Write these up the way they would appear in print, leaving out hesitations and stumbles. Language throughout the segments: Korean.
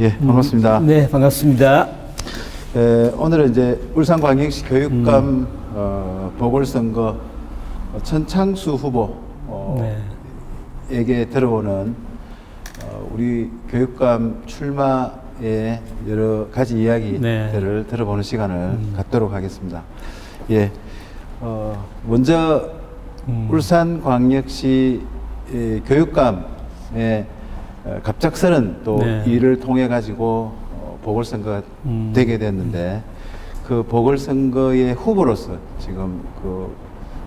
예, 반갑습니다. 네, 반갑습니다. 오늘은 이제 울산광역시 교육감 보궐선거 천창수 후보에게 들어오는 우리 교육감 출마의 여러 가지 이야기들을 들어보는 시간을 갖도록 하겠습니다. 예, 먼저 울산광역시 교육감의 갑작스런 또 일을 통해 가지고 보궐선거가 되게 됐는데 그 보궐선거의 후보로서 지금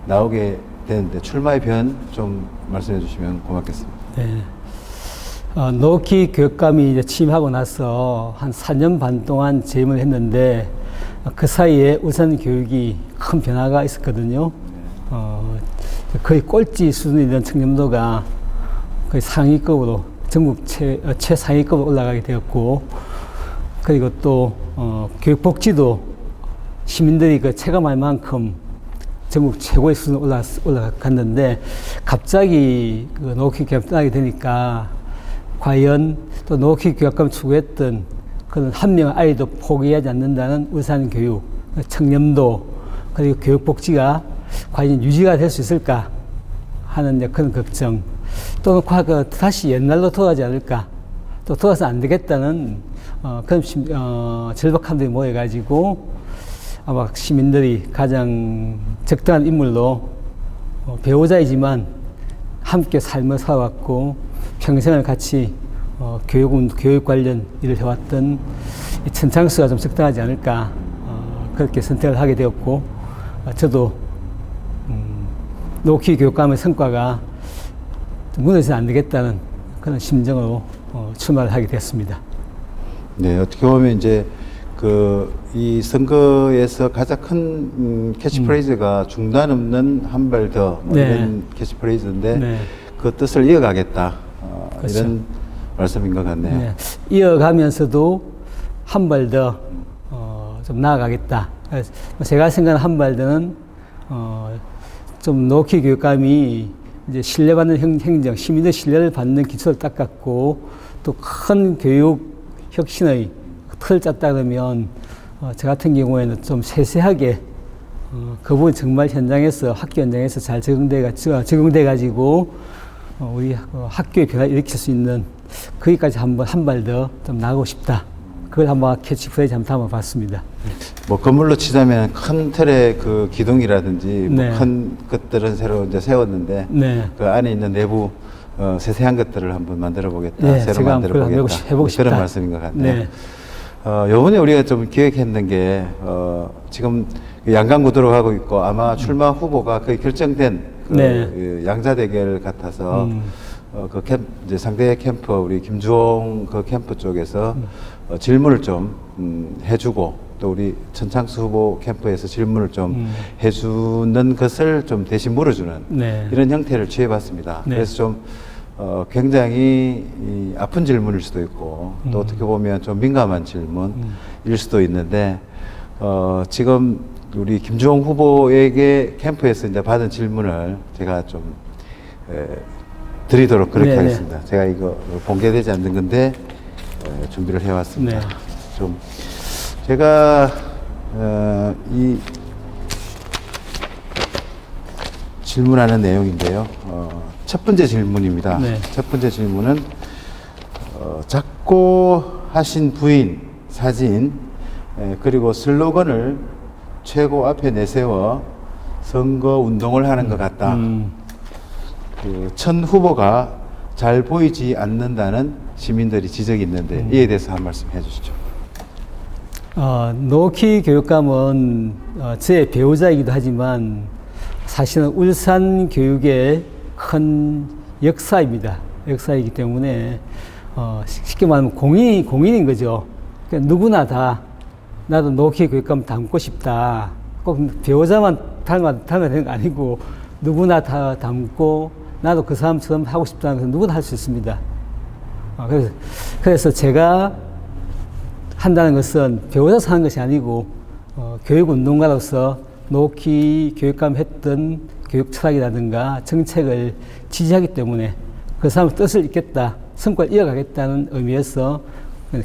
나오게 되는데 출마의 변 좀 말씀해 주시면 고맙겠습니다. 네. 노키 교육감이 이제 취임하고 나서 한 4년 반 동안 재임을 했는데 그 사이에 울산 교육이 큰 변화가 있었거든요. 거의 꼴찌 수준이 된 청렴도가 거의 상위급으로 전국 최상위급으로 올라가게 되었고, 그리고 또 교육복지도 시민들이 체감할 만큼 전국 최고의 수준으로 올라갔는데 갑자기 노키 교육감이 떠나게 되니까 과연 또 노키 교육감을 추구했던 그런 한 명의 아이도 포기하지 않는다는 울산 교육, 청렴도, 그리고 교육복지가 과연 유지가 될 수 있을까 하는 그런 걱정, 또는 다시 옛날로 돌아가지 않을까, 또 돌아서 안 되겠다는 그런 절박함들이 모여가지고 아마 시민들이 가장 적당한 인물로 배우자이지만 함께 삶을 살아왔고 평생을 같이 교육 관련 일을 해왔던 천창수가 좀 적당하지 않을까, 그렇게 선택을 하게 되었고, 저도 노키 교육감의 성과가 무너져서 안 되겠다는 그런 심정으로 출마를 하게 됐습니다. 네, 어떻게 보면 이제 이 선거에서 가장 큰 캐치프레이즈가 중단 없는 한 발 더 이런 캐치프레이즈인데 그 뜻을 이어가겠다, 그렇죠. 이런 말씀인 것 같네요. 네. 이어가면서도 한 발 더 좀 나아가겠다. 제가 생각하는 한 발 더는 좀 노키 교육감이 이제 신뢰받는 행정, 시민의 신뢰를 받는 기초를 닦았고 또 큰 교육 혁신의 틀을 짰다 그러면 저 같은 경우에는 좀 세세하게 그 부분 정말 현장에서 학교 현장에서 잘 적용돼 가지고 우리 학교의 변화를 일으킬 수 있는 거기까지 한 발 더 좀 나가고 싶다. 그걸 한번 캐치프레이즈 한번 담아봤습니다. 뭐 건물로 치자면 큰 틀의 기둥이라든지 큰 것들은 새로 이제 세웠는데 그 안에 있는 내부 세세한 것들을 한번 만들어 보겠다, 새로 만들어 보겠다, 그런 말씀인 것 같네요. 요번에 우리가 좀 기획했는 게 지금 양강구도로 하고 있고 아마 출마 후보가 거의 결정된 양자 대결 같아서 이제 상대 캠프 우리 김주홍 캠프 쪽에서 질문을 좀 해주고 또 우리 천창수 후보 캠프에서 질문을 좀 해주는 것을 좀 대신 물어주는 이런 형태를 취해봤습니다. 그래서 좀 굉장히 아픈 질문일 수도 있고 또 어떻게 보면 좀 민감한 질문일 수도 있는데 지금 우리 김주홍 후보에게 캠프에서 이제 받은 질문을 제가 좀 드리도록 그렇게 하겠습니다. 제가 이거 공개되지 않는 건데 준비를 해왔습니다. 좀 제가 이 질문하는 내용인데요. 첫 번째 질문입니다. 첫 번째 질문은 작고 하신 부인 사진 그리고 슬로건을 최고 앞에 내세워 선거 운동을 하는 것 같다. 천 후보가 잘 보이지 않는다는 시민들이 지적이 있는데 이에 대해서 한 말씀 해주시죠. 노키 교육감은 제 배우자이기도 하지만 사실은 울산 교육의 큰 역사입니다. 역사이기 때문에 쉽게 말하면 공인인 거죠. 그러니까 누구나 다 나도 노키 교육감 닮고 싶다. 꼭 배우자만 닮아야 되는 거 아니고 누구나 다 닮고 나도 그 사람처럼 하고 싶다는 것은 누구나 할 수 있습니다. 그래서 제가 한다는 것은 배우자서 하는 것이 아니고 교육운동가로서 노키 교육감 했던 교육 철학이라든가 정책을 지지하기 때문에 그 사람의 뜻을 잇겠다, 성과를 이어가겠다는 의미에서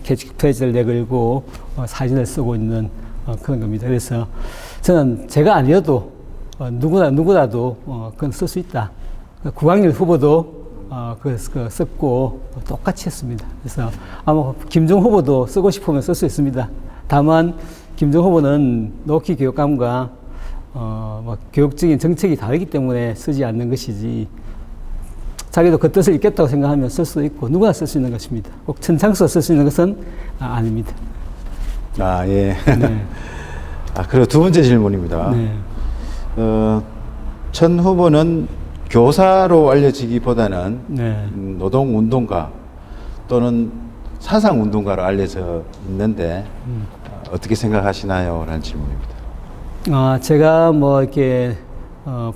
캐치 프레이즈를 내걸고 사진을 쓰고 있는 그런 겁니다. 그래서 저는 제가 아니어도 누구라도 그건 쓸 수 있다. 구광열 후보도 썼고 똑같이 했습니다. 그래서 아마 김종 후보도 쓰고 싶으면 쓸 수 있습니다. 다만 김종 후보는 노키 교육감과 교육적인 정책이 다르기 때문에 쓰지 않는 것이지, 자기도 그 뜻을 읽겠다고 생각하면 쓸 수도 있고 누구나 쓸 수 있는 것입니다. 꼭 천장수가 쓸 수 있는 것은 아닙니다. 아, 예. 네. 그리고 두 번째 질문입니다. 네. 천 후보는 교사로 알려지기보다는 네. 노동운동가 또는 사상운동가로 알려져 있는데 어떻게 생각하시나요? 라는 질문입니다. 제가 이렇게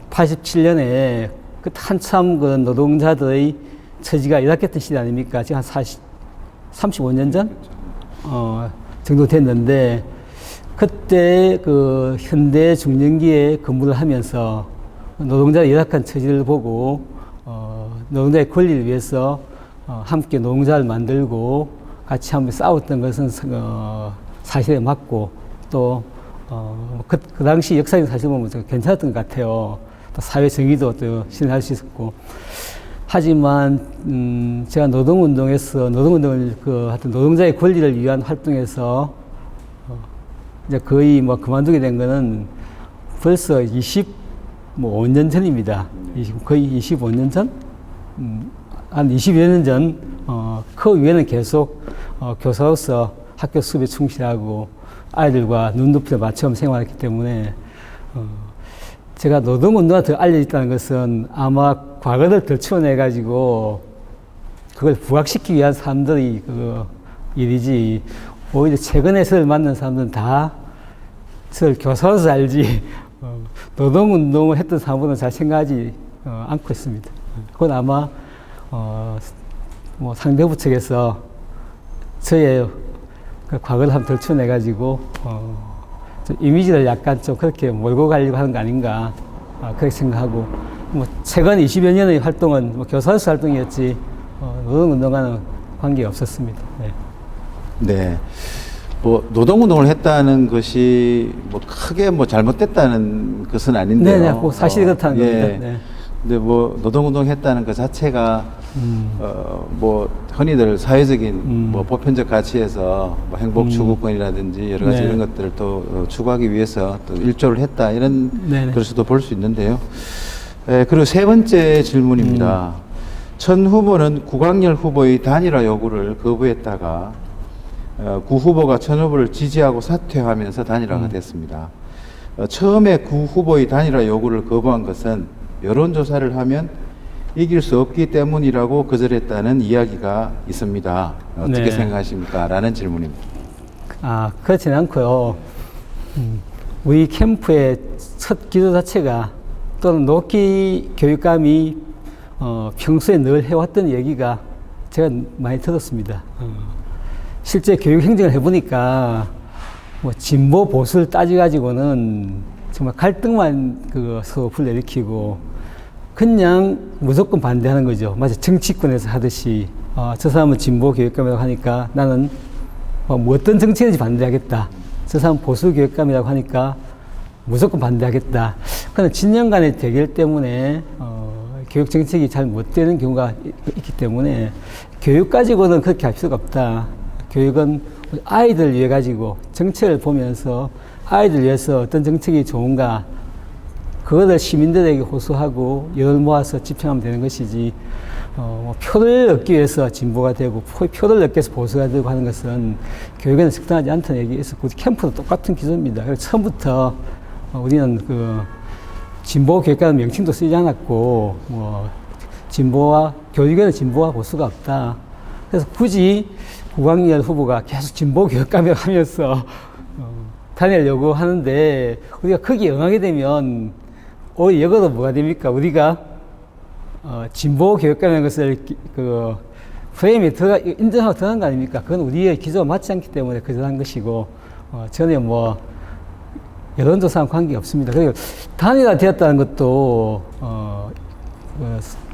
87년에 한참 그 노동자들의 처지가 열악했던 시대 아닙니까? 지금 한 35년 전 정도 됐는데, 그때 그 현대 중년기에 근무를 하면서 노동자의 열악한 처지를 보고 노동자의 권리를 위해서 함께 노동자를 만들고 같이 한번 싸웠던 것은 사실에 맞고, 또 그 당시 역사적 사실 보면 괜찮았던 것 같아요. 또 사회 정의도 또 실현할 수 있었고. 하지만 제가 노동운동을 하여튼 노동자의 권리를 위한 활동에서 이제 거의 그만두게 된 거는 벌써 25년 전입니다. 거의 25년 전? 한 20여 년 전, 그 위에는 계속 교사로서 학교 수업에 충실하고 아이들과 눈높이를 맞춰 생활했기 때문에 제가 노동운동가 더 알려졌다는 것은 아마 과거를 더 추원해가지고 그걸 부각시키기 위한 사람들의 그 일이지, 오히려 최근에 저를 만난 사람들은 다 저를 교사로서 알지 노동운동을 했던 사람들은 잘 생각하지 않고 있습니다. 그건 아마 상대부 측에서 저의 그 과거를 한번 덜 추원해가지고 좀 이미지를 약간 좀 그렇게 몰고 가려고 하는 거 아닌가, 그렇게 생각하고, 최근 20여 년의 활동은 교사로서 활동이었지 노동운동과는 관계가 없었습니다. 네. 네. 노동운동을 했다는 것이 크게 잘못됐다는 것은 아닌데요. 네네, 꼭 사실이 그렇다는 겁니다. 네. 근데 노동운동 했다는 것 자체가 흔히들 사회적인 보편적 가치에서 행복 추구권이라든지 여러 가지 네. 이런 것들을 또 추구하기 위해서 또 일조를 했다, 이런 그럴 수도 볼 수 있는데요. 그리고 세 번째 질문입니다. 천 후보는 구광열 후보의 단일화 요구를 거부했다가 구 후보가 천 후보를 지지하고 사퇴하면서 단일화가 됐습니다. 처음에 구 후보의 단일화 요구를 거부한 것은 여론조사를 하면 이길 수 없기 때문이라고 거절했다는 이야기가 있습니다. 어떻게 네. 생각하십니까? 라는 질문입니다. 그렇지는 않고요. 우리 캠프의 첫 기도 자체가, 또는 노키 교육감이 평소에 늘 해왔던 얘기가 제가 많이 들었습니다. 실제 교육 행정을 해보니까 진보 보수를 따져가지고는 정말 갈등만 서로 불러일으키고 그냥 무조건 반대하는 거죠. 마치 정치권에서 하듯이 저 사람은 진보 교육감이라고 하니까 나는 어떤 정책인지 반대하겠다. 저 사람은 보수 교육감이라고 하니까 무조건 반대하겠다. 그런데 진영 간의 대결 때문에 교육 정책이 잘 못 되는 경우가 있기 때문에 교육 가지고는 그렇게 할 필요가 없다. 교육은 아이들 위해 가지고 정책을 보면서 아이들 위해서 어떤 정책이 좋은가, 그거를 시민들에게 호소하고 열을 모아서 집행하면 되는 것이지, 표를 얻기 위해서 진보가 되고 표를 얻기 위해서 보수가 되고 하는 것은 교육에는 적당하지 않다는 얘기에서 우리 캠프도 똑같은 기조입니다. 그래서 처음부터 우리는 진보 교육이라는 명칭도 쓰지 않았고, 교육에는 진보와 보수가 없다. 그래서 굳이 구광열 후보가 계속 진보 교육감이라고 하면서 다니려고 하는데, 우리가 거기에 응하게 되면 오히려 역으로 뭐가 됩니까? 우리가 진보 교육감이라는 것을 프레임에 인정하고 들어간 거 아닙니까? 그건 우리의 기조와 맞지 않기 때문에 거절한 것이고, 전혀 여론조사랑 관계가 없습니다. 그리고 단일화 되었다는 것도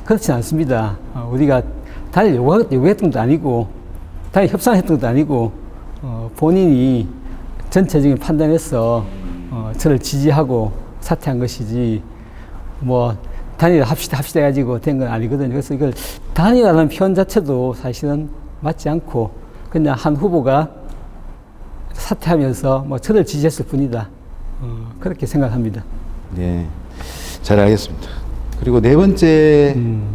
그렇지 않습니다. 우리가 단일 요구했던 것도 아니고, 당연히 협상했던 것도 아니고 본인이 전체적인 판단해서 저를 지지하고 사퇴한 것이지 뭐 합시다 해가지고 된 건 아니거든요. 그래서 이걸 단일화라는 표현 자체도 사실은 맞지 않고 그냥 한 후보가 사퇴하면서 뭐 저를 지지했을 뿐이다. 그렇게 생각합니다. 네, 잘 알겠습니다. 그리고 네 번째는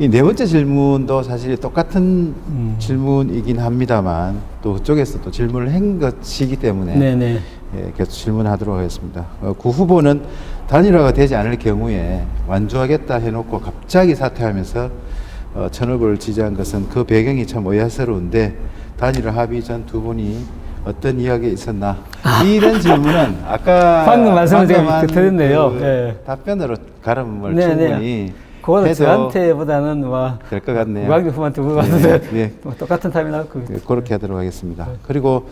이 네 번째 질문도 사실 똑같은 질문이긴 합니다만 또 그쪽에서 또 질문을 한 것이기 때문에 네네. 예, 계속 질문하도록 하겠습니다. 그 후보는 단일화가 되지 않을 경우에 완주하겠다 해놓고 갑자기 사퇴하면서 천후보를 지지한 것은 그 배경이 참 의아스러운데 단일화 합의 전 두 분이 어떤 이야기 있었나? 이런 질문은 아까 방금 말씀을 제가 드렸네요. 네. 답변으로 가름을 네네. 충분히 그거는 해도 저한테보다는 될 것 같네요. 우광규 후보한테 물어봤는데 네. 똑같은 답이 나올 것 같아요. 그렇게 하도록 하겠습니다. 그리고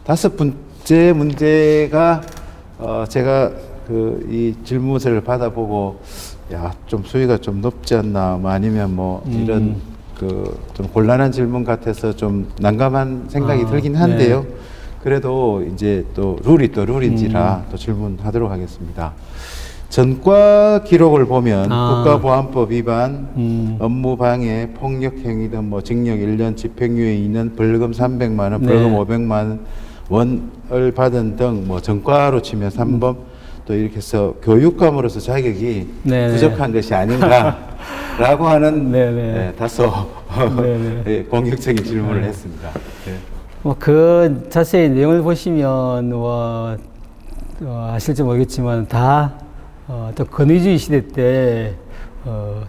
다섯 번째 문제가 제가 이 질문을 받아보고 좀 수위가 좀 높지 않나, 뭐 아니면 뭐 이런 좀 곤란한 질문 같아서 좀 난감한 생각이 들긴 한데요. 네. 그래도 이제 또 룰인지라 또 질문하도록 하겠습니다. 전과 기록을 보면 국가보안법 위반, 업무방해, 폭력행위 등 뭐 징역 1년, 집행유예 2년, 벌금 300만 원, 벌금 네. 500만 원을 받은 등 뭐 전과로 치면 3번 또 이렇게 해서 교육감으로서 자격이 네네. 부족한 것이 아닌가라고 하는 네, 다소 네, 공격적인 질문을 했습니다. 네. 그 자세히 내용을 보시면 아실지 모르겠지만 또 권위주의 시대 때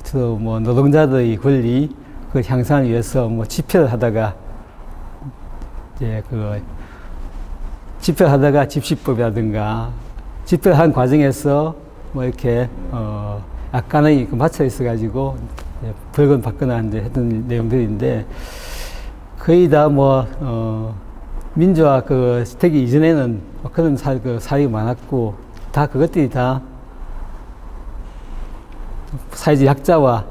저도 뭐 노동자들의 권리 그 향상을 위해서 뭐 집회를 하다가 이제 집회를 하다가 집시법이라든가 집회를 한 과정에서 뭐 이렇게 약간의 맞춰 있어가지고 벌금 받거나 이제 했던 내용들인데 거의 다 민주화 되기 이전에는 그런 사례가 많았고 다 그것들이 다 사회적 약자와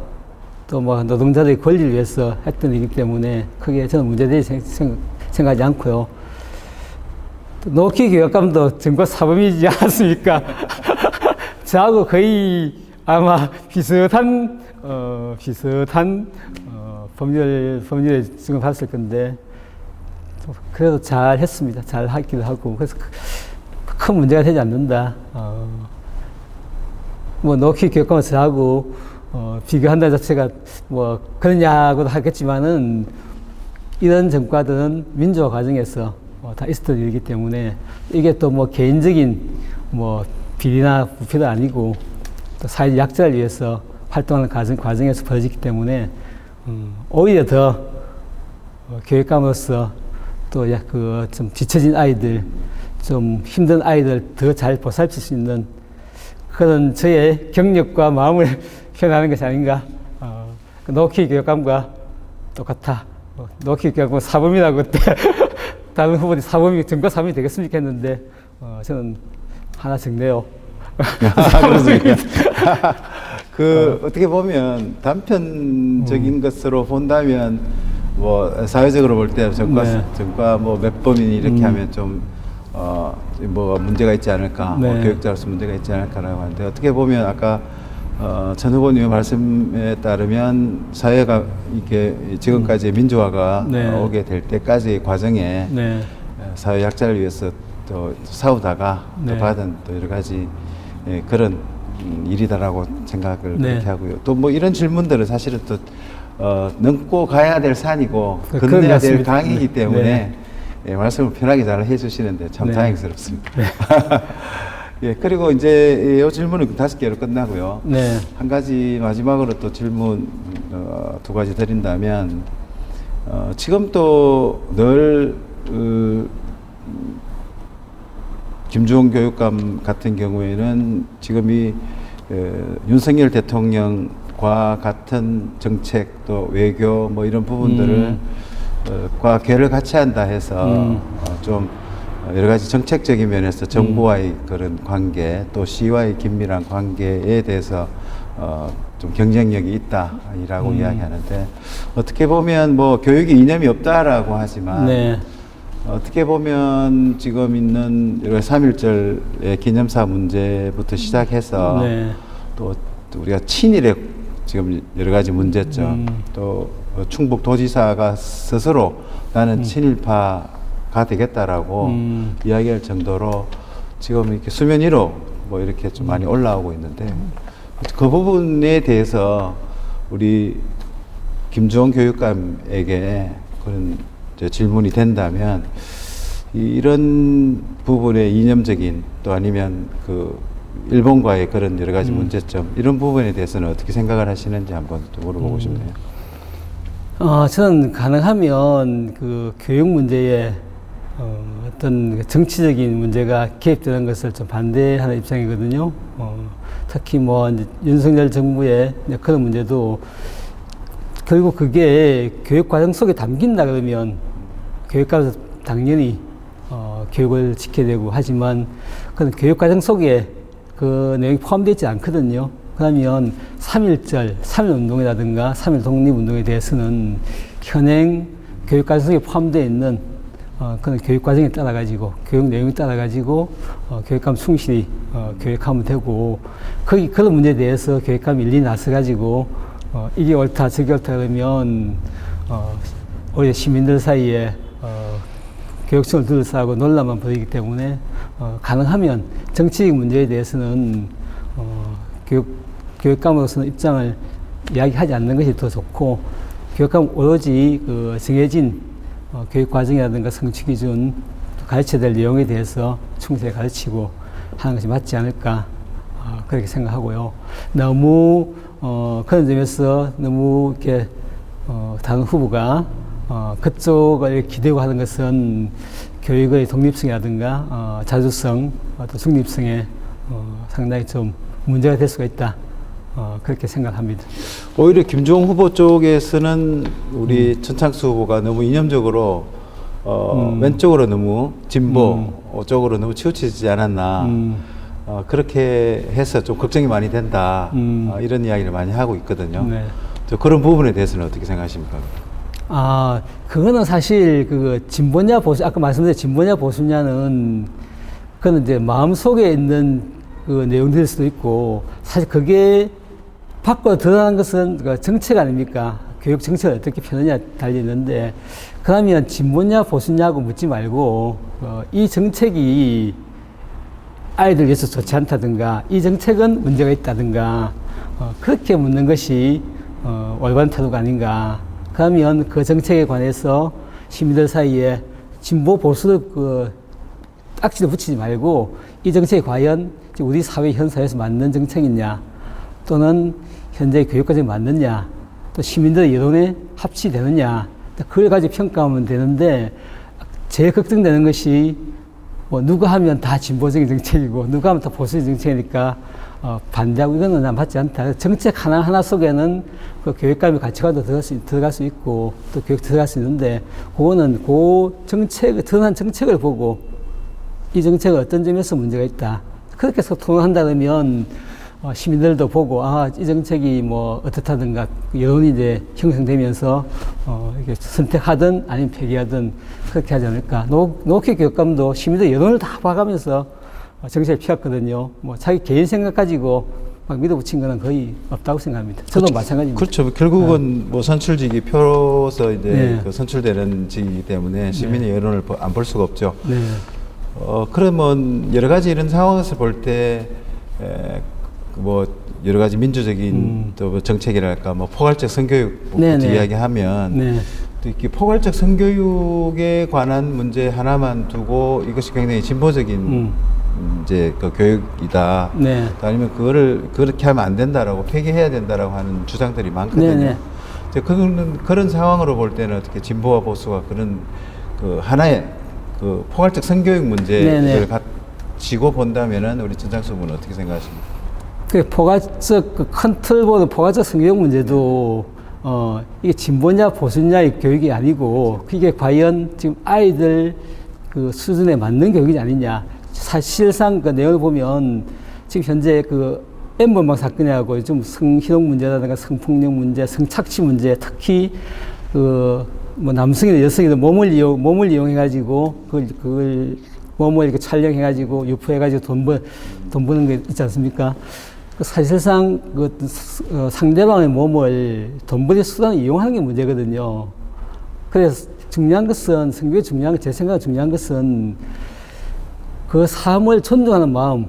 또 뭐 노동자들의 권리를 위해서 했던 일이기 때문에 크게 저는 문제되이 생각하지 않고요. 노키 교육감도 전과 사범이지 않았습니까? 저하고 거의 아마 비슷한 법률에 지원받았을 건데 그래도 잘 했습니다. 잘 하기도 하고 그래서 큰 문제가 되지 않는다. 노키 교육감은 저하고 비교한다는 자체가 그러냐고도 하겠지만은 이런 전과들은 민주화 과정에서 다 있었던 일이기 때문에 이게 또 개인적인 비리나 부패도 아니고 또 사회적 약자를 위해서 활동하는 과정에서 벌어지기 때문에 오히려 더 교육감으로서 또 좀 지쳐진 아이들, 좀 힘든 아이들 더 잘 보살필 수 있는 그런 저의 경력과 마음을 표현하는 것이 아닌가. 노키 교육감과 똑같아. 노키 교육감은 사범이라고 그때 다른 후보들이 전과 사범이 되겠습니까 했는데 저는 하나 적네요. 그렇습니까? 어떻게 보면 단편적인 것으로 본다면 사회적으로 볼 때 전과 몇 범인이 이렇게 하면 좀 문제가 있지 않을까, 교육자로서 문제가 있지 않을까라고 하는데 어떻게 보면 아까 전 후보님의 말씀에 따르면 사회가 이렇게 지금까지 민주화가 오게 될 때까지의 과정에 사회 약자를 위해서 또 싸우다가 또 받은 또 여러 가지 그런 일이다라고 생각을 그렇게 하고요. 또 이런 질문들은 사실은 또 넘고 가야 될 산이고 건너야 될 강이기 때문에 말씀을 편하게 잘 해주시는데 참 다행스럽습니다. 예, 그리고 이제 이 질문은 5개로 끝나고요. 한 가지 마지막으로 또 질문 2가지 드린다면 지금 또 늘 김주원 교육감 같은 경우에는 지금 이 윤석열 대통령과 같은 정책 또 외교 이런 부분들을 과 궤를 같이 한다 해서 좀 여러 가지 정책적인 면에서 정부와의 그런 관계 또 시와의 긴밀한 관계에 대해서 좀 좀 경쟁력이 있다라고 이야기하는데 어떻게 보면 뭐 교육이 이념이 없다라고 하지만 네. 어떻게 보면 지금 있는 3.1절의 기념사 문제부터 시작해서 네. 또 우리가 친일의 지금 여러 가지 문제점 또 충북 도지사가 스스로 나는 친일파가 되겠다라고 이야기할 정도로 지금 이렇게 수면 위로 뭐 이렇게 좀 많이 올라오고 있는데 그 부분에 대해서 우리 김주원 교육감에게 그런 질문이 된다면 이런 부분의 이념적인 또 아니면 그 일본과의 그런 여러 가지 문제점 이런 부분에 대해서는 어떻게 생각을 하시는지 한번 또 물어보고 싶네요. 저는 가능하면 그 교육 문제에 어떤 정치적인 문제가 개입되는 것을 좀 반대하는 입장이거든요. 특히 뭐 이제 윤석열 정부의 그런 문제도 결국 그게 교육 과정 속에 담긴다 그러면 교육과에서 당연히 교육을 지켜야 되고 하지만 그런 교육 과정 속에 그 내용이 포함되어 있지 않거든요. 그러면 3.1절, 3.1운동이라든가 3.1 독립운동에 대해서는 현행 교육과정 속에 포함되어 있는 그런 교육과정에 따라가지고 교육 내용에 따라가지고 교육감 충실히 교육하면 되고 거기 그런 문제에 대해서 교육감이 일일이 나서가지고 이게 옳다 저게 옳다 그러면 오히려 시민들 사이에 교육청을 둘러싸고 논란만 벌이기 때문에 가능하면 정치적 문제에 대해서는 교육감으로서는 입장을 이야기하지 않는 것이 더 좋고 교육감 오로지 그 정해진 교육 과정이라든가 성취 기준 가르쳐야 될 내용에 대해서 충실히 가르치고 하는 것이 맞지 않을까 그렇게 생각하고요. 너무 그런 점에서 너무 이렇게 다른 후보가 그쪽을 기대고 하는 것은 교육의 독립성이라든가 자주성 또 중립성에 상당히 좀 문제가 될 수가 있다. 그렇게 생각합니다. 오히려 김주홍 후보 쪽에서는 우리 전창수 후보가 너무 이념적으로 왼쪽으로 너무 진보 쪽으로 너무 치우치지 않았나 그렇게 해서 좀 걱정이 많이 된다 이런 이야기를 많이 하고 있거든요. 네. 그런 부분에 대해서는 어떻게 생각하십니까? 그거는 사실 그 진보냐 보수 아까 말씀드린 진보냐 보수냐는 그건 이제 마음 속에 있는 그 내용들일 수도 있고 사실 그게 밖으로 드러나는 것은 그 정책 아닙니까? 교육 정책을 어떻게 펴느냐 달려 있는데 그러면 진보냐 보수냐고 묻지 말고 이 정책이 아이들 위해서 좋지 않다든가 이 정책은 문제가 있다든가 그렇게 묻는 것이 올바른 태도가 아닌가. 그러면 그 정책에 관해서 시민들 사이에 진보 보수를 그 딱지를 붙이지 말고 이 정책이 과연 우리 사회 현상에서 맞는 정책이냐 또는 현재 교육과정에 맞느냐 또 시민들의 여론에 합치되느냐 그걸 가지고 평가하면 되는데 제일 걱정되는 것이 뭐 누가 하면 다 진보적인 정책이고 누가 하면 다 보수적인 정책이니까 반대하고 이거는 난 맞지 않다. 정책 하나하나 속에는 그 교육감의 가치관도 들어갈 수 있고 또 교육 들어갈 수 있는데 그거는 그 정책, 드러난 정책을 보고 이 정책은 어떤 점에서 문제가 있다. 그렇게 소통을 한다면 시민들도 보고 이 정책이 뭐 어떻다든가 여론이 이제 형성되면서 이렇게 선택하든 아니면 폐기하든 그렇게 하지 않을까. 노키 교육감도 시민들 여론을 다 봐가면서 정책을 펴왔거든요. 뭐 자기 개인 생각 가지고 막 밀어붙인 거는 거의 없다고 생각합니다. 저도 마찬가지입니다. 그렇죠. 결국은 뭐 선출직이 표로서 이제 그 선출되는 직이기 때문에 시민의 여론을 안 볼 수가 없죠. 네. 그러면 여러 가지 이런 상황에서 볼 때 뭐 여러 가지 민주적인 또 정책이랄까 뭐 포괄적 성교육부터 이야기하면 또 이렇게 포괄적 성교육에 관한 문제 하나만 두고 이것이 굉장히 진보적인 이제 그 교육이다. 또 아니면 그거를 그렇게 하면 안 된다라고 폐기해야 된다라고 하는 주장들이 많거든요. 그런 상황으로 볼 때는 어떻게 진보와 보수가 그런 그 하나의 그 포괄적 성교육 문제를 가지고 본다면은 우리 전창수 후보는 어떻게 생각하십니까? 그 포괄적 그 큰 틀 보는 포괄적 성교육 문제도 이게 진보냐 보수냐의 교육이 아니고 그게 과연 지금 아이들 그 수준에 맞는 교육이 아니냐. 사실상 그 내용을 보면 지금 현재 그 N번방 사건이라고 좀 성희롱 문제라든가 성폭력 문제, 성착취 문제, 특히 뭐 남성이나 여성이나 몸을 이용해가지고 그걸 몸을 이렇게 촬영해가지고 유포해가지고 돈 버는 게 있지 않습니까? 사실상 상대방의 몸을 돈 버는 수단을 이용하는 게 문제거든요. 그래서 중요한 것은 제 생각에 중요한 것은 그 삶을 존중하는 마음,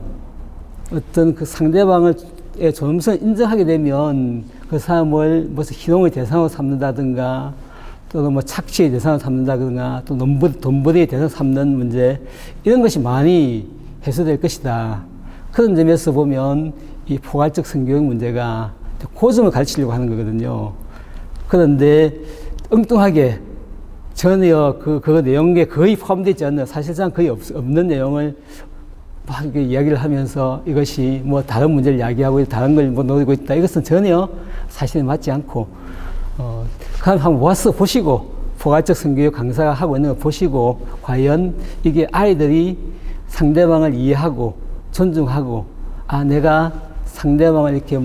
어떤 그 상대방의 존엄성을 인정하게 되면 그 사람을 무슨 희롱의 대상으로 삼는다든가 또는 뭐 착취의 대상으로 삼는다든가 또 돈벌이의 대상으로 삼는 문제 이런 것이 많이 해소될 것이다. 그런 점에서 보면 이 포괄적 성교육 문제가 그 점을 가르치려고 하는 거거든요. 그런데 엉뚱하게 전혀 그 내용에 거의 포함되지 않는 사실상 거의 없는 내용을 막 이야기를 하면서 이것이 뭐 다른 문제를 이야기하고 다른 걸 뭐 노리고 있다. 이것은 전혀 사실에 맞지 않고, 그럼 한번 와서 보시고, 포괄적 성교육 강사가 하고 있는 걸 보시고, 과연 이게 아이들이 상대방을 이해하고, 존중하고, 아, 내가 상대방을 이렇게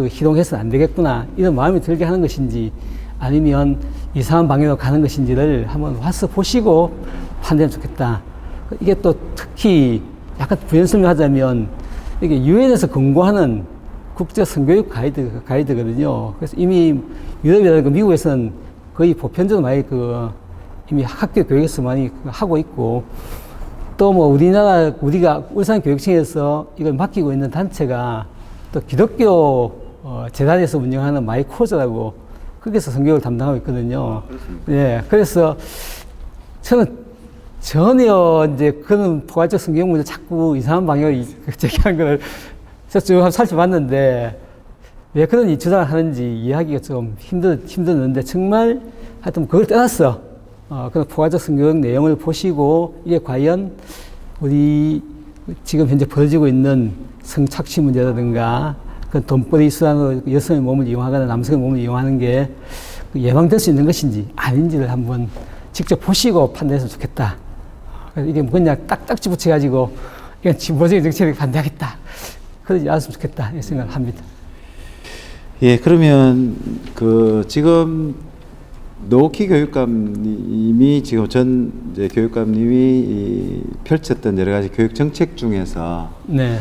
희롱해서는 안 되겠구나. 이런 마음이 들게 하는 것인지, 아니면 이상한 방향으로 가는 것인지를 한번 와서 보시고 판단하면 좋겠다. 이게 또 특히 약간 부연설명 하자면 이게 유엔에서 권고하는 국제 성교육 가이드거든요. 그래서 이미 유럽이라든가 미국에서는 거의 보편적으로 많이 이미 학교 교육에서 많이 하고 있고, 또 뭐 우리가 울산교육청에서 이걸 맡기고 있는 단체가 또 기독교 재단에서 운영하는 마이코즈라고 거기서 성교육을 담당하고 있거든요. 네, 그래서 저는 전혀 이제 그런 포괄적 성교육 문제 자꾸 이상한 방향을 제기한 걸 쭉 살펴봤는데 왜 그런 주장을 하는지 이해하기가 좀 힘드는데 정말 하여튼 그걸 떠나서 그런 포괄적 성교육 내용을 보시고 이게 과연 우리 지금 현재 벌어지고 있는 성착취 문제라든가 그 돈벌이 수단으로 여성의 몸을 이용하거나 남성의 몸을 이용하는 게 예방될 수 있는 것인지 아닌지를 한번 직접 보시고 판단했으면 좋겠다. 그래서 이게 그냥 딱딱지 붙여가지고 이건 진보적인 정책을 반대하겠다. 그러지 않았으면 좋겠다. 이런 생각을 합니다. 예, 그러면 지금 노키 교육감님이 지금 이제 교육감님이 펼쳤던 여러 가지 교육 정책 중에서 네.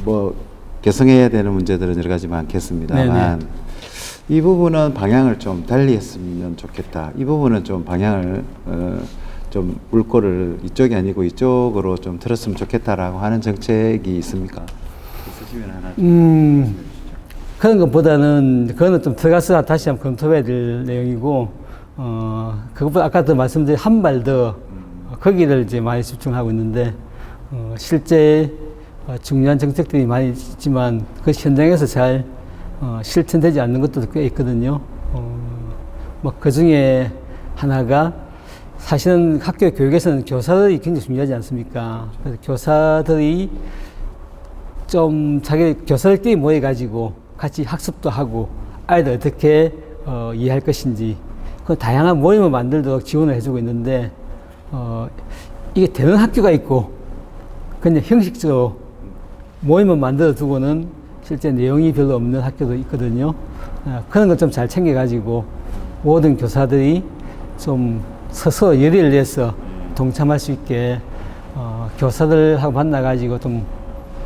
뭐 개선해야 되는 문제들은 여러 가지 많겠습니다만 네네. 이 부분은 방향을 좀 달리 했으면 좋겠다. 이 부분은 좀 방향을 좀 물꼬를 이쪽이 아니고 이쪽으로 좀 틀었으면 좋겠다라고 하는 정책이 있습니까? 있으시면 하나. 그런 것보다는 그거는 좀 들어가서 다시 한번 검토해야 될 내용이고, 그것보다 아까도 말씀드린 한 발 더 거기를 이제 많이 집중하고 있는데, 실제 중요한 정책들이 많이 있지만 그 현장에서 잘 실천되지 않는 것도 꽤 있거든요. 뭐 그 중에 하나가 사실은 학교 교육에서는 교사들이 굉장히 중요하지 않습니까? 그래서 교사들이 좀 교사들끼리 모여가지고 같이 학습도 하고 아이들 어떻게 이해할 것인지 그 다양한 모임을 만들도록 지원을 해주고 있는데 이게 되는 학교가 있고 그냥 형식적으로 모임을 만들어 두고는 실제 내용이 별로 없는 학교도 있거든요. 그런 걸 좀 잘 챙겨가지고 모든 교사들이 좀 스스로 열의를 내서 동참할 수 있게 교사들하고 만나가지고 좀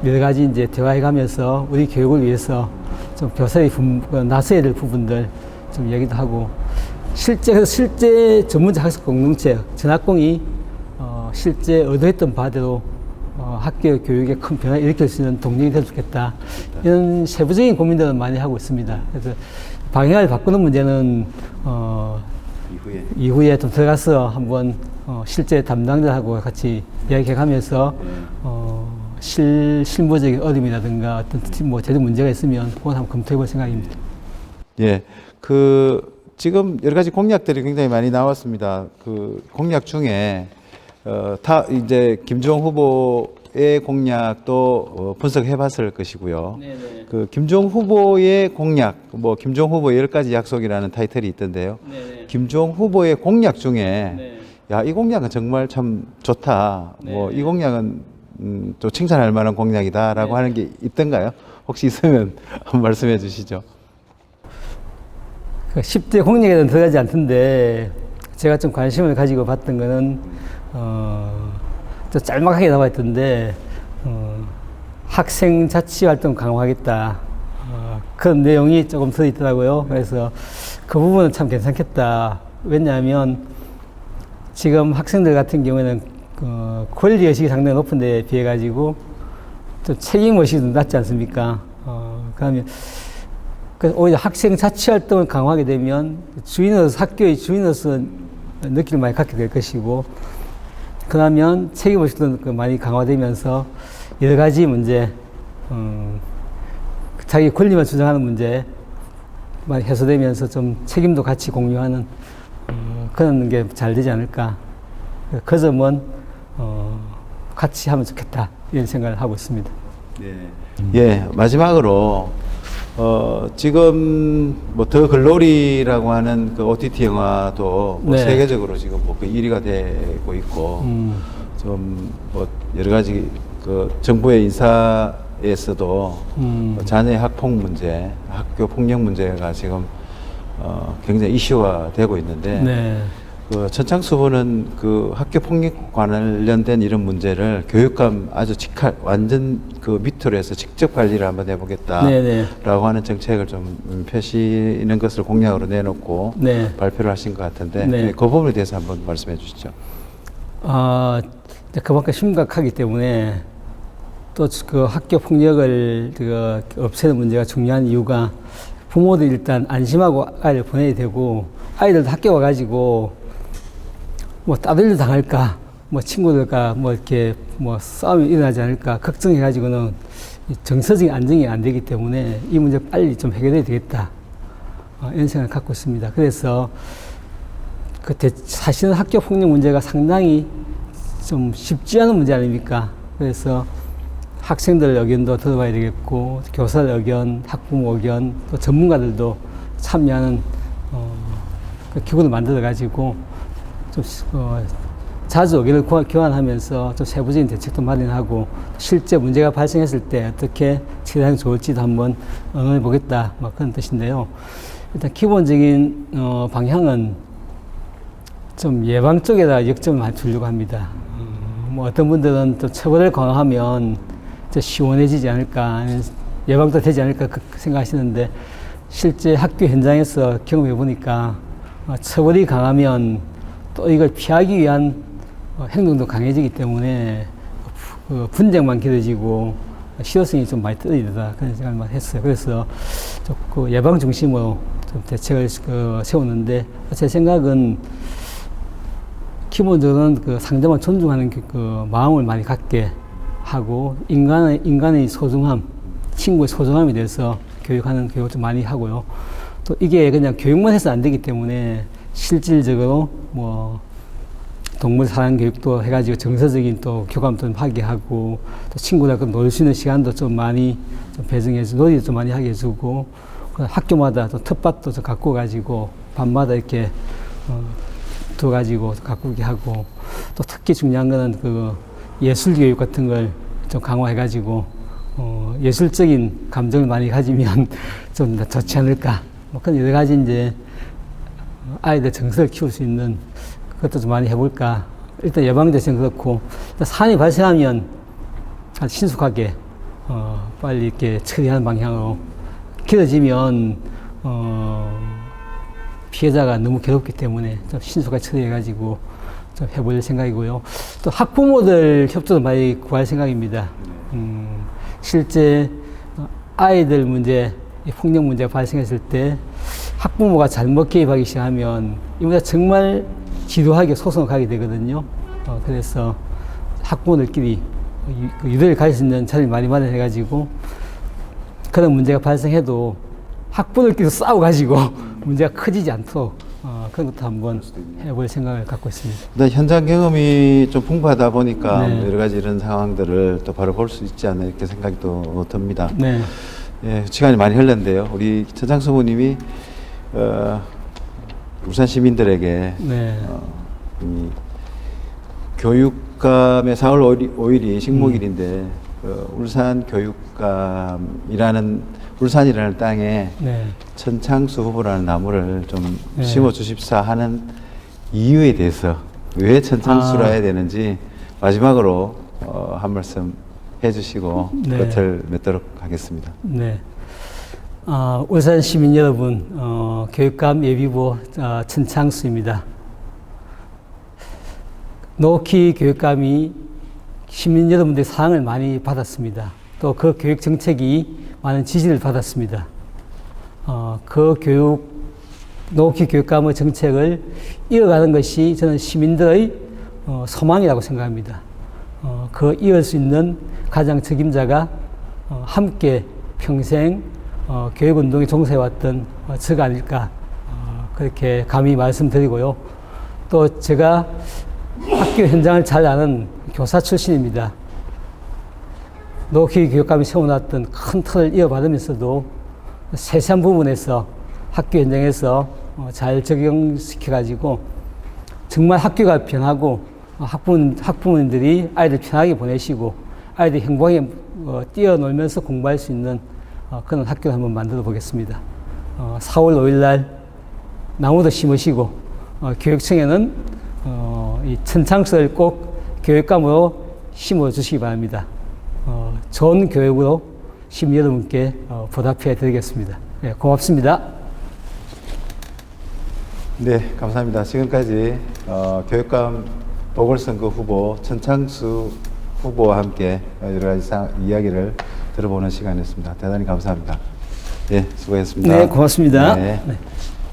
여러 가지 이제 대화해가면서 우리 교육을 위해서 좀 교사의 나서야 될 부분들 좀 얘기도 하고 실제 전문적 학습 공동체 전학공이 실제 의도했던 바대로 학교 교육에 큰 변화를 일으킬 수 있는 동력이 되면 좋겠다. 이런 세부적인 고민들은 많이 하고 있습니다. 그래서 방향을 바꾸는 문제는 이후에 좀 들어가서 한번 실제 담당자하고 같이 이야기해가면서 실무적인 어려움이라든가 어떤 뭐 제도 문제가 있으면 그건 한번 검토해볼 생각입니다. 예, 지금 여러 가지 공약들이 굉장히 많이 나왔습니다. 그 공약 중에 이제 김주홍 후보의 공약도 분석해봤을 것이고요. 네네. 그 김주홍 후보의 공약, 뭐 김주홍 후보 10가지 약속이라는 타이틀이 있던데요. 네네. 김주홍 후보의 공약 중에 네. 야, 이 공약은 정말 참 좋다. 뭐 이 공약은 또 칭찬할 만한 공약이다라고 하는 게 있던가요? 혹시 있으면 한번 말씀해 주시죠. 10대 공약에는 들어가지 않던데 제가 좀 관심을 가지고 봤던 거는 좀 짤막하게 나와 있던데 학생 자치 활동 강화하겠다 그런 내용이 조금 들어있더라고요. 그래서 그 부분은 참 괜찮겠다. 왜냐하면 지금 학생들 같은 경우에는 권리의식이 상당히 높은 데 비해 가지고 좀 책임의식이 낮지 않습니까? 그러면 오히려 학생 자치 활동을 강화하게 되면 주인으로서 학교의 주인으로서 느낌을 많이 갖게 될 것이고, 그러면 책임의식도 많이 강화되면서 여러 가지 문제, 자기 권리만 주장하는 문제 많이 해소되면서 좀 책임도 같이 공유하는 그런 게 잘 되지 않을까. 그 점은 같이 하면 좋겠다 이런 생각을 하고 있습니다. 네. 예, 마지막으로 지금 뭐 더 글로리라고 하는 그 OTT 영화도 뭐 네. 세계적으로 지금 뭐그 1위가 되고 있고 좀 뭐 여러 가지 그 정부의 인사에서도 자녀의 학폭 문제, 학교 폭력 문제가 지금 굉장히 이슈화되고 있는데 네. 그 천창수 후보는 그 학교 폭력 관련된 이런 문제를 교육감 아주 완전 그 밑으로 해서 직접 관리를 한번 해보겠다라고 하는 정책을 좀 펴시는 것을 공약으로 내놓고 네. 발표를 하신 것 같은데 네. 그 부분에 대해서 한번 말씀해 주시죠. 그만큼 심각하기 때문에 또 그 학교 폭력을 없애는 문제가 중요한 이유가 부모들이 일단 안심하고 아이를 보내야 되고, 아이들도 학교 와가지고 뭐 따돌려 당할까, 뭐 친구들과 뭐 이렇게 뭐 싸움이 일어나지 않을까 걱정해가지고는 정서적인 안정이 안 되기 때문에 이 문제 빨리 좀 해결해야 되겠다, 이런 생각을 갖고 있습니다. 그래서 사실은 학교 폭력 문제가 상당히 좀 쉽지 않은 문제 아닙니까? 그래서 학생들 의견도 들어봐야 되겠고, 교사들 의견, 학부모 의견, 또 전문가들도 참여하는 그 기구를 만들어가지고 좀 자주 의견을 교환하면서 좀 세부적인 대책도 마련하고, 실제 문제가 발생했을 때 어떻게 처리하는 게 좋을지도 한번 의논해 보겠다, 뭐 그런 뜻인데요. 일단 기본적인 방향은 좀 예방 쪽에다 역점을 많이 두려고 합니다. 뭐 어떤 분들은 또 처벌을 강화하면 좀 시원해지지 않을까, 예방도 되지 않을까 생각하시는데, 실제 학교 현장에서 경험해 보니까 처벌이 강하면 또 이걸 피하기 위한 행동도 강해지기 때문에 분쟁만 길어지고 실효성이 좀 많이 떨어지다, 그런 생각만 했어요. 그래서 그 예방 중심으로 좀 대책을 세우는데, 제 생각은 기본적으로는 그 상대방 존중하는 그 마음을 많이 갖게 하고, 인간의 소중함, 친구의 소중함에 대해서 교육하는 교육을 좀 많이 하고요. 또 이게 그냥 교육만 해서 안 되기 때문에 실질적으로 뭐 동물 사랑 교육도 해가지고 정서적인 또 교감도 하게 하고, 또 친구들과 놀 수 있는 시간도 좀 많이 좀 배정해주고, 놀이도 좀 많이 하게 해주고, 학교마다 또 텃밭도 좀 갖고 가지고 밤마다 이렇게 둬가지고 가꾸게 하고, 또 특히 중요한 거는 그 예술 교육 같은 걸 좀 강화해가지고 예술적인 감정을 많이 가지면 좀 더 좋지 않을까, 뭐 그런 여러 가지 이제 아이들 정서를 키울 수 있는 그것도 좀 많이 해볼까. 일단 예방대책은 그렇고, 일단 사안이 발생하면 아주 신속하게 빨리 이렇게 처리하는 방향으로, 길어지면 피해자가 너무 괴롭기 때문에 좀 신속하게 처리해가지고 좀 해볼 생각이고요. 또 학부모들 협조도 많이 구할 생각입니다. 실제 아이들 문제, 폭력 문제가 발생했을 때 학부모가 잘못 개입하기 시작하면 이 문제가 정말 지루하게 소송을 가게 되거든요. 그래서 학부모들끼리 유대를 가질 수 있는 자리를 많이 마련해가지고, 그런 문제가 발생해도 학부모들끼리 싸워가지고 문제가 커지지 않도록 그런 것도 한번 해볼 생각을 갖고 있습니다. 네, 현장 경험이 좀 풍부하다 보니까 네. 여러 가지 이런 상황들을 또 바로 볼 수 있지 않나 이렇게 생각이 또 듭니다. 네. 예, 시간이 많이 흘렀는데요. 우리 천창수 후보님이 울산 시민들에게 네. 이 교육 교육감의 4월 5일이 식목일인데 울산 교육감이라는 울산이라는 땅에 네. 천창수 후보라는 나무를 좀 네. 심어 주십사 하는 이유에 대해서 왜 천창수라 해야 되는지 마지막으로 한 말씀 해주시고 네. 끝을 맺도록 하겠습니다. 네. 울산 시민 여러분, 교육감 예비후보 천창수입니다. 노키 교육감이 시민 여러분들의 사랑을 많이 받았습니다. 또 그 교육 정책이 많은 지지를 받았습니다. 노키 교육감의 정책을 이어가는 것이 저는 시민들의 소망이라고 생각합니다. 그 이을 수 있는 가장 책임자가 함께 평생 교육운동에 종사해왔던 저가 아닐까 그렇게 감히 말씀드리고요. 또 제가 학교 현장을 잘 아는 교사 출신입니다. 노키 교육감이 세워놨던 큰 틀을 이어받으면서도 세세한 부분에서 학교 현장에서 잘 적용시켜가지고 정말 학교가 변하고 학부모님들이 아이들 편하게 보내시고 아이들이 행복하게 뛰어놀면서 공부할 수 있는 그런 학교를 한번 만들어 보겠습니다. 4월 5일 날 나무도 심으시고 교육청에는 이 천창수를 꼭 교육감으로 심어 주시기 바랍니다. 좋은 교육으로 시민 여러분께 보답해 드리겠습니다. 네, 고맙습니다. 네, 감사합니다. 지금까지 교육감 보궐선거 후보 천창수 후보와 함께 여러 가지 이야기를 들어보는 시간이었습니다. 대단히 감사합니다. 네, 수고했습니다. 네, 고맙습니다. 네. 네.